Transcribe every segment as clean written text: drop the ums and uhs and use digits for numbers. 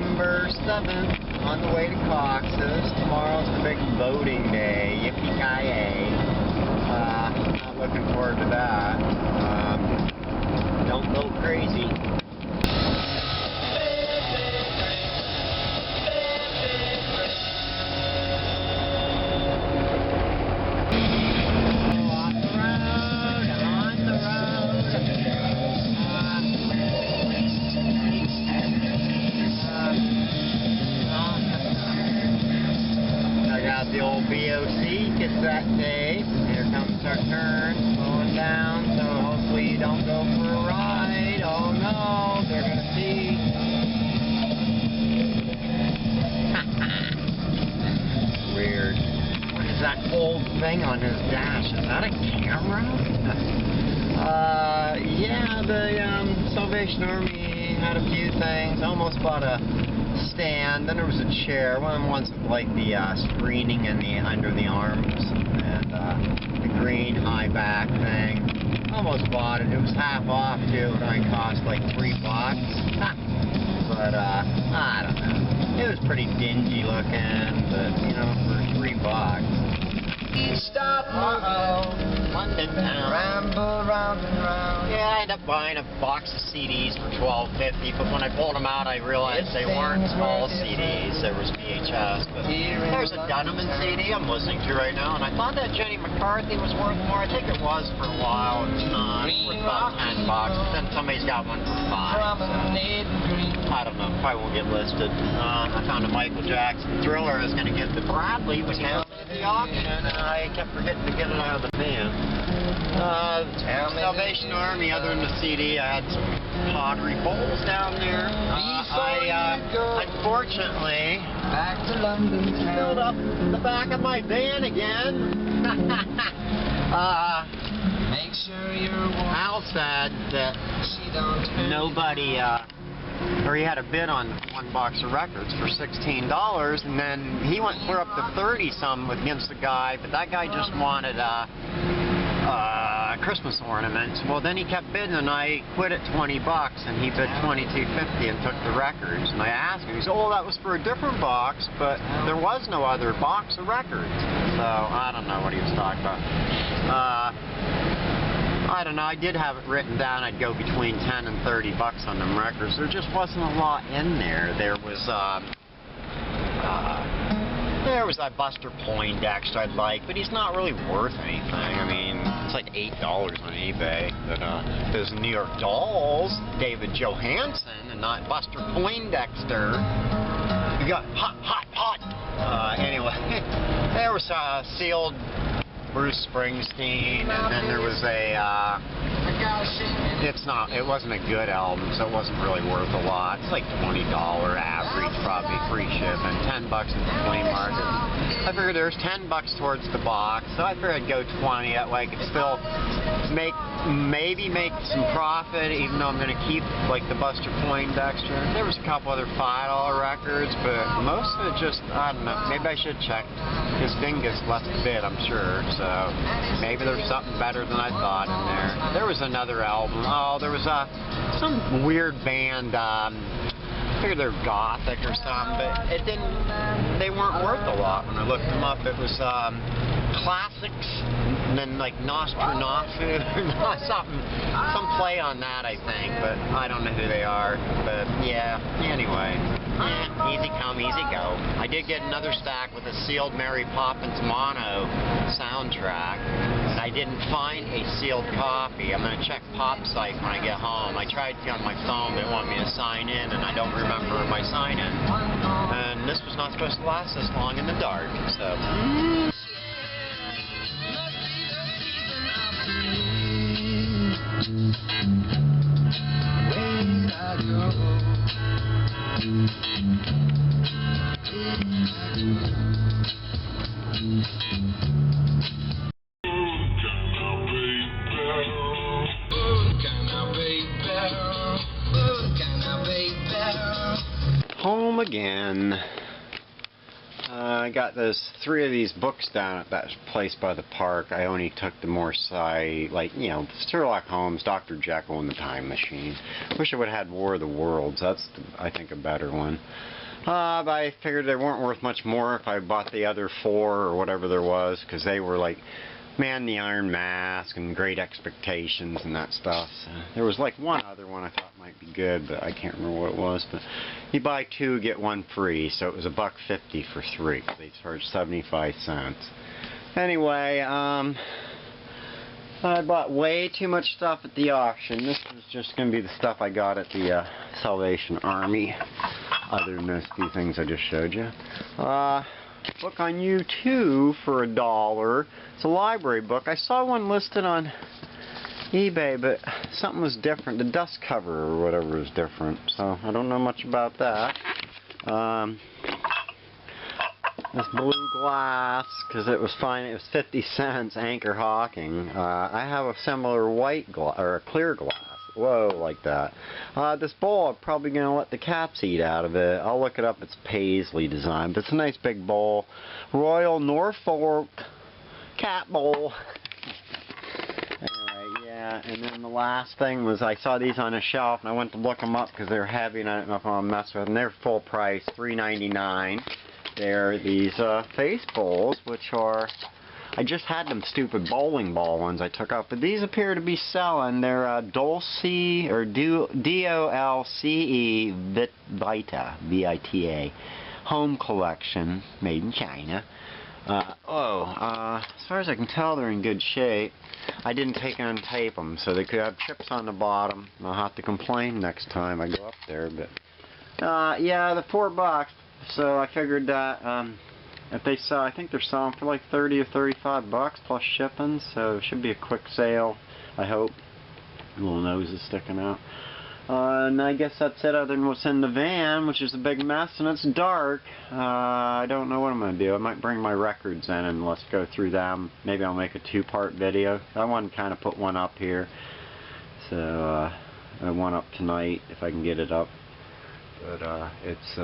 November 7th, on the way to Cox's. Tomorrow's the big voting day. Yippee-ki-yay. Not looking forward to that. Don't go crazy. The old BOC gets that day. Here comes our turn, slowing down, so hopefully you don't go for a ride. Oh no, they're gonna see. Weird. What is that old thing on his dash? Is that a camera? Yeah, the Salvation Army had a few things. Almost bought a stand, then there was a chair, one of them ones with like the screening in the under the arms, and the green high back thing. Almost bought it. It was half off too. It only cost like $3. But I don't know. It was pretty dingy looking, but you know, for $3. Stop, London town. Ramble round and round. Yeah, I ended up buying a box of CDs for $12.50, but when I pulled them out, I realized they weren't all CDs. There was VHS, but there's a Dunham CD I'm listening to right now, and I thought that Jenny McCarthy was worth more. I think it was for a while. It's not. It's worth about $10, but then somebody's got one for $5. So I don't know. Probably won't get listed. I found a Michael Jackson Thriller I was going to give to Bradley when he was at the auction, and I kept forgetting to get it out of the van. Salvation Army, other than the CD, I had some pottery bowls down there. I unfortunately filled up the back of my van again. Make sure Al said that nobody, or he had a bid on one box of records for $16, and then he went clear up to 30-some against the guy, but that guy just wanted Christmas ornaments. Well, then he kept bidding, and I quit at $20, and he bid $22.50 and took the records. And I asked him, he said, "Oh, that was for a different box, but there was no other box of records." So I don't know what he was talking about. I don't know, I did have it written down I'd go between $10 and $30 on them records. There just wasn't a lot in there. There was that Buster Poindexter I'd like, but he's not really worth anything. I mean, it's like $8 on eBay. But there's New York Dolls, David Johansen, and not Buster Poindexter. You got hot. Anyway, there was sealed Bruce Springsteen, and then there was it wasn't a good album, so it wasn't really worth a lot. It's like $20 average, probably free shipping, $10 at the flea market. I figured there's $10 towards the box, so I figured I'd go 20. That way I could still maybe make some profit, even though I'm going to keep like the Buster Poindexter. There was a couple other $5 records, but most of it just, I don't know, maybe I should check. His Dingus left the bid, I'm sure, so maybe there's something better than I thought in there. There was another album. Oh, there was some weird band, I figured they're gothic or something, but they weren't worth a lot when I looked them up. It was classics, and then like Nostradamus, some play on that, I think, but I don't know who they are. But yeah, anyway, easy come, easy go. I did get another stack with a sealed Mary Poppins mono soundtrack, and I didn't find a sealed copy. I'm going to check PopSite when I get home. I tried to on my phone, but it wanted me to sign in, and I don't remember my sign-in. And this was not supposed to last this long in the dark, so... Home again. I got three of these books down at that place by the park. I only took the more like, you know, Sherlock Holmes, Dr. Jekyll, and the Time Machine. Wish I would have had War of the Worlds. That's, I think, a better one. But I figured they weren't worth much more if I bought the other four or whatever there was, because they were like Man the Iron Mask and Great Expectations and that stuff. So there was like one other one I thought might be good, but I can't remember what it was. But you buy two, get one free, so it was $1.50 for three. They charged 75 cents. Anyway, I bought way too much stuff at the auction. This is just going to be the stuff I got at the Salvation Army, other than those few things I just showed you. Book on U2 for $1. It's a library book. I saw one listed on eBay, but something was different. The dust cover or whatever was different, so I don't know much about that. This blue glass, because it was fine. It was 50 cents. Anchor Hawking. I have a similar white glass or a clear glass. Whoa, like that. This bowl, I'm probably going to let the cats eat out of it. I'll look it up. It's paisley design, but it's a nice big bowl. Royal Norfolk cat bowl. Anyway, yeah, and then the last thing was I saw these on a shelf, and I went to look them up because they were heavy, and I don't know if I want to mess with them. They're full price, $3.99. They're these face bowls, which are... I just had them stupid bowling ball ones I took out, but these appear to be selling. They're Dolce or D-O-L-C-E Vita, V-I-T-A, home collection, made in China. As far as I can tell, they're in good shape. I didn't take and untape them, so they could have chips on the bottom. I'll have to complain next time I go up there, but yeah, the $4. So I figured that if they sell, I think they're selling for like 30 or 35 bucks plus shipping, so it should be a quick sale, I hope. Little nose is sticking out. And I guess that's it, other than what's in the van, which is a big mess, and it's dark. I don't know what I'm going to do. I might bring my records in and let's go through them. Maybe I'll make a two-part video. I want to kind of put one up here. So, one up tonight, if I can get it up. But it's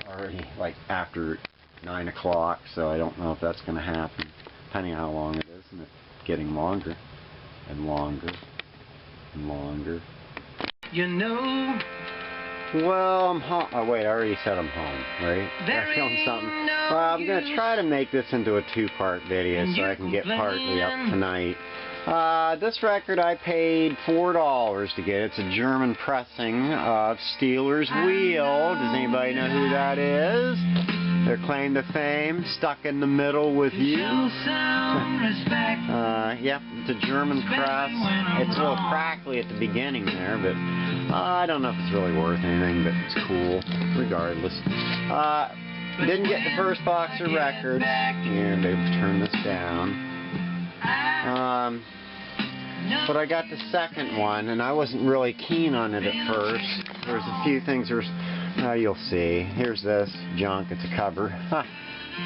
already like after 9 o'clock, so I don't know if that's going to happen, depending on how long it is, and it's getting longer and longer and longer. You know. Well, I'm home. Oh wait, I already said I'm home, right? I filmed something. Well, I'm going to try to make this into a two-part video so I can get partly up tonight. This record I paid $4 to get. It's a German pressing of Steelers Wheel. Does anybody know who that is? Their claim to fame, Stuck in the Middle with You. Yep, it's a German press. It's a little crackly at the beginning there, but I don't know if it's really worth anything, but it's cool, regardless. Didn't get the first box of records, and they've turned this down. But I got the second one, and I wasn't really keen on it at first. There's a few things you'll see. Here's this junk. It's a cover.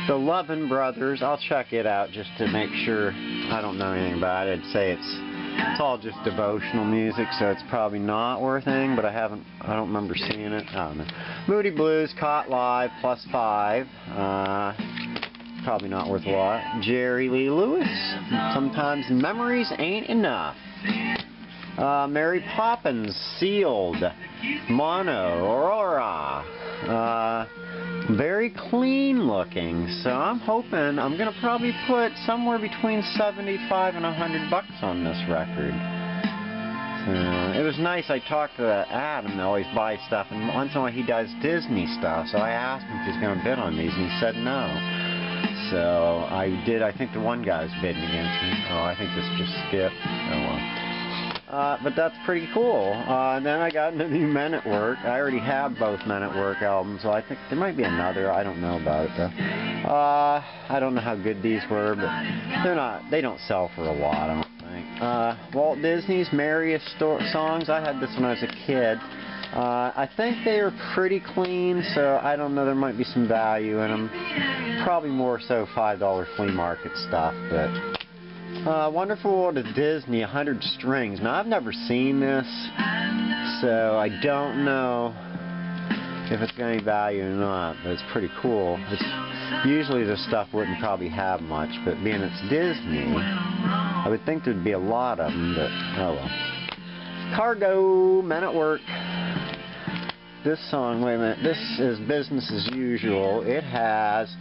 The Lovin' Brothers. I'll check it out just to make sure. I don't know anything about it. I'd say it's all just devotional music, so it's probably not worth anything, but I don't remember seeing it. I don't know. Moody Blues, Caught Live, +5. Probably not worth a lot. Jerry Lee Lewis. Sometimes memories ain't enough. Mary Poppins, Sealed, Mono, Aurora. Very clean looking, so I'm hoping I'm going to probably put somewhere between 75 and 100 bucks on this record. It was nice. I talked to Adam, that always buys stuff, and once in a while he does Disney stuff, so I asked him if he's going to bid on these, and he said no. So I did. I think the one guy was bidding against me. Oh, I think this just skipped. Oh well. But that's pretty cool. And then I got into new Men at Work. I already have both Men at Work albums, so I think there might be another. I don't know about it though. I don't know how good these were, but they don't sell for a lot, I don't think. Walt Disney's Merriest Songs. I had this when I was a kid. I think they are pretty clean, so I don't know, there might be some value in them. Probably more so $5 flea market stuff, but Wonderful World of Disney, 100 Strings. Now, I've never seen this, so I don't know if it's got any value or not, but it's pretty cool. It's usually the stuff wouldn't probably have much, but being it's Disney, I would think there'd be a lot of them, but oh well. Cargo, Men at Work. This song, wait a minute, this is Business as Usual. It has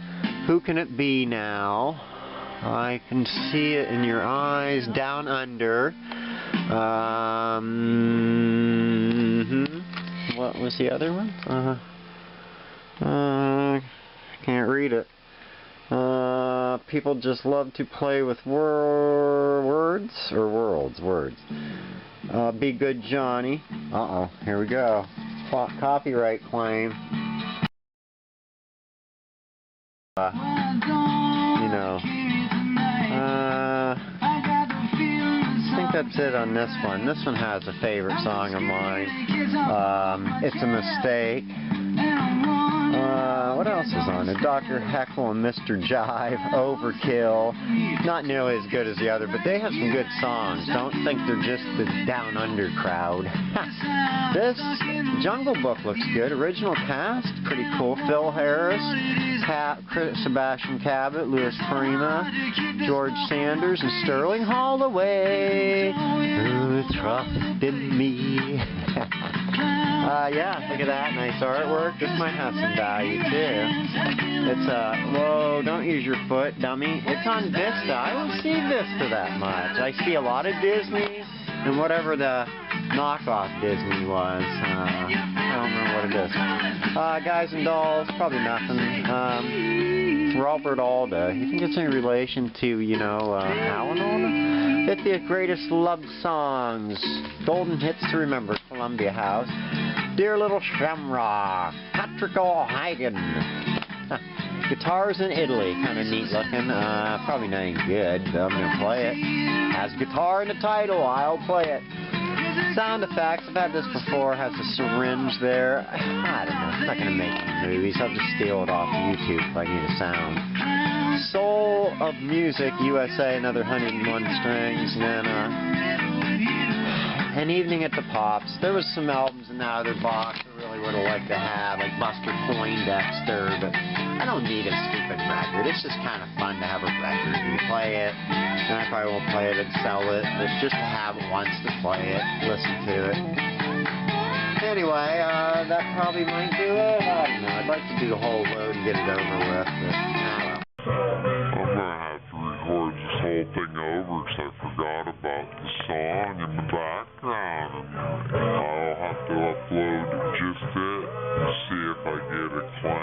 Who Can It Be Now? I can see it in your eyes, Down Under. What was the other one? Can't read it. People Just Love to Play with Words or Worlds? Words. Be Good Johnny. Uh-oh, here we go. Copyright claim. You know. I think that's it on this one. This one has a favorite song of mine. It's a Mistake. What else is on it? Dr. Heckle and Mr. Jive, Overkill. Not nearly as good as the other, but they have some good songs. Don't think they're just the Down Under crowd. This Jungle Book looks good. Original cast, pretty cool. Phil Harris, Sebastian Cabot, Louis Prima, George Sanders, and Sterling Holloway. Who trusted me? Yeah, look at that. Nice artwork. This might have some value, too. It's, whoa, don't use your foot, dummy. It's on Vista. I don't see Vista that much. I see a lot of Disney and whatever the knockoff Disney was. I don't know what it is. Guys and Dolls, probably nothing. Robert Alda. You think it's any relation to, you know, Alan Alda? 50th Greatest Love Songs. Golden Hits to Remember, Columbia House. Dear Little Shamrock. Patrick O'Hagan. Guitars in Italy. Kind of neat looking. Probably not any good, but I'm going to play it. Has guitar in the title. I'll play it. Sound effects. I've had this before. Has a syringe there. I don't know. I'm not going to make any movies. I'll just steal it off YouTube if I need a sound. Soul of Music, USA, another 101 strings. And then An Evening at the Pops. There was some albums in that other box I really would have liked to have, like Buster Poindexter, but I don't need a stupid record. It's just kind of fun to have a record. You play it, and I probably won't play it and sell it, but just to have it once to play it, listen to it. Anyway, that probably might do it. I don't know. I'd like to do the whole load and get it over with, but I don't know. I'm going to have to record this whole thing over because I forgot about the song in the background. And I'll have to upload just it and see if I get a claim.